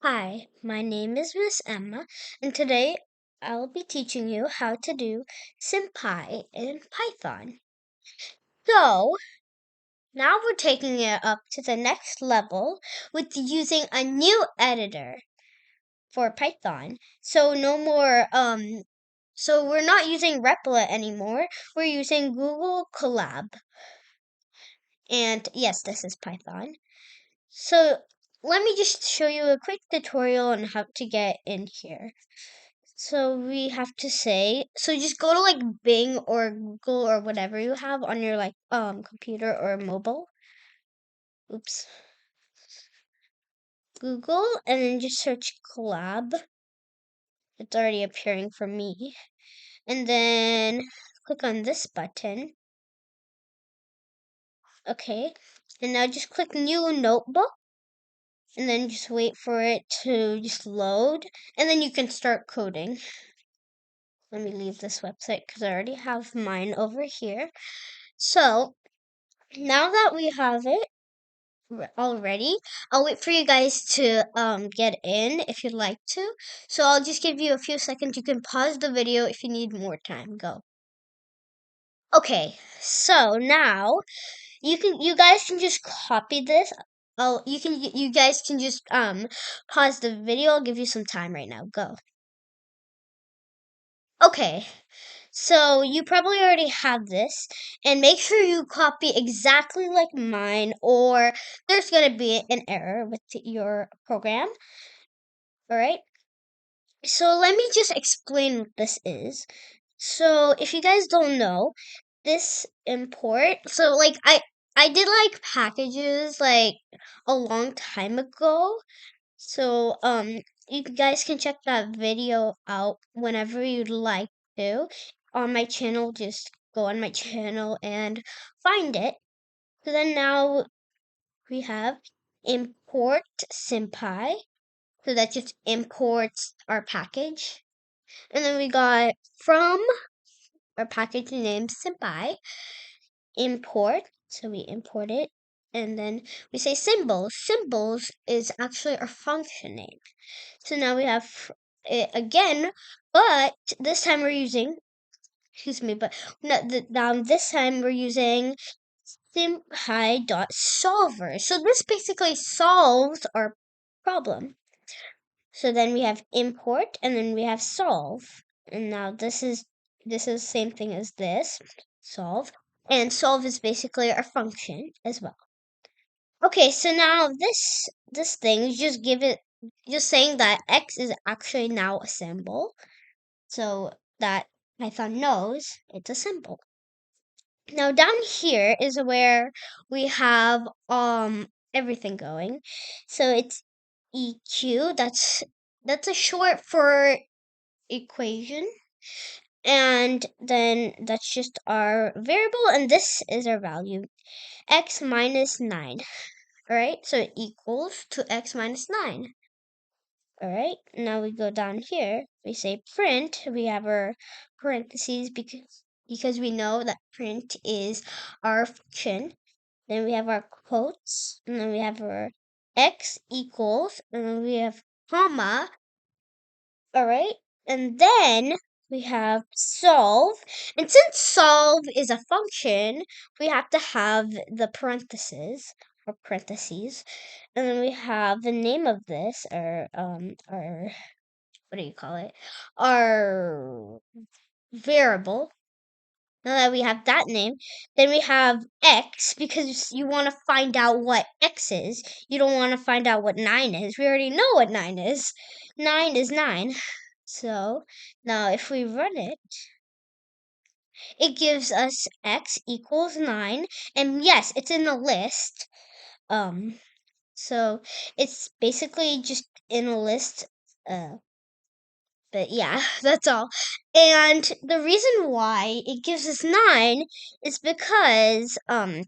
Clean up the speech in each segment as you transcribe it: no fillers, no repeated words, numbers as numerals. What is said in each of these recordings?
Hi, my name is Miss Emma, and today I'll be teaching you how to do sympy in Python. So, now we're taking it up to the next level with using a new editor for Python. So no more so we're not using Replit anymore. We're using Google Colab. And yes, this is Python. So, let me just show you a quick tutorial on how to get in here. So we have to say, so just go to like Bing or Google or whatever you have on your like computer or mobile. Oops. Google and then just search collab. It's already appearing for me. And then click on this button. Okay. And now just click new notebook and then just wait for it to just load and then you can start coding. Let me leave this website because I already have mine over here. So now that we have it already, I'll wait for you guys to get in if you'd like to. So I'll just give you a few seconds. You can pause the video if you need more time. Go. Okay, so now you guys can just copy this. Oh, you guys can just pause the video. I'll give you some time right now. Go. Okay. So you probably already have this, and make sure you copy exactly like mine, or there's gonna be an error with your program. All right. So let me just explain what this is. So if you guys don't know, this import. So like I did like packages like a long time ago. So you guys can check that video out whenever you'd like to on my channel. Just go on my channel and find it. So then now we have import sympy. So that just imports our package. And then we got from our package name sympy import. So we import it. And then we say symbols. Symbols is actually our function name. So now we have it again, but this time we're using, excuse me, but this time we're using sympy.solver. So this basically solves our problem. So then we have import and then we have solve. And now this is the same thing as this, solve. And solve is basically our function as well. Okay, so now this thing just give it just saying that x is actually now a symbol, so that Python knows it's a symbol. Now down here is where we have everything going. So it's EQ, that's a short for equation. And then that's just our variable, and this is our value, x minus 9. Alright, so it equals to x minus 9. Alright, now we go down here, we say print, we have our parentheses because we know that print is our function. Then we have our quotes, and then we have our x equals, and then we have comma. Alright, and then we have solve, and since solve is a function, we have to have the parentheses, or parentheses, and then we have the name of this, or our, what do you call it, our variable. Now that we have that name, then we have x, because you want to find out what x is. You don't want to find out what 9 is. We already know what 9 is. 9 is 9. So now if we run it, it gives us x equals 9. And yes, it's in the list. So it's basically just in a list. But yeah, that's all. And the reason why it gives us 9 is because I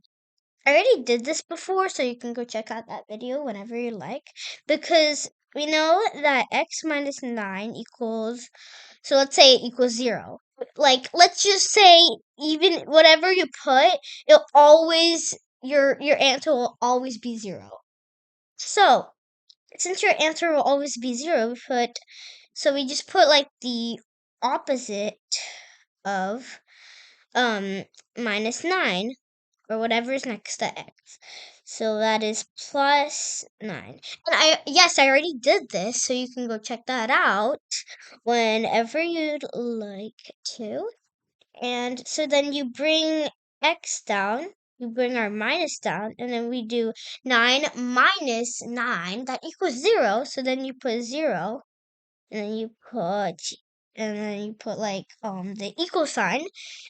already did this before, so you can go check out that video whenever you like. Because we know that x minus 9 equals, so let's say it equals 0. Like, let's just say even whatever you put, it'll always, your answer will always be 0. So, since your answer will always be 0, so we just put like the opposite of minus 9, or whatever is next to x. So that is plus 9. And yes, I already did this, so you can go check that out whenever you'd like to. And so then you bring x down, you bring our minus down, and then we do 9 minus 9, that equals 0. So then you put 0, and then you put like the equal sign,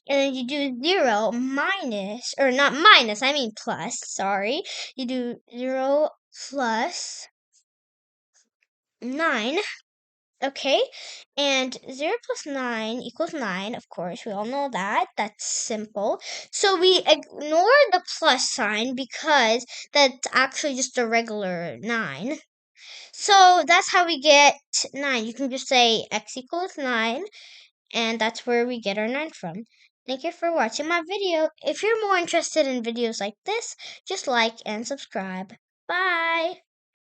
and then you do 0 minus, or not minus, I mean plus, sorry. You do 0 plus 9. Okay, and 0 plus 9 equals 9, of course, we all know that. That's simple. So we ignore the plus sign because that's actually just a regular 9. So that's how we get 9. You can just say x equals 9, and that's where we get our 9 from. Thank you for watching my video. If you're more interested in videos like this, just like and subscribe. Bye!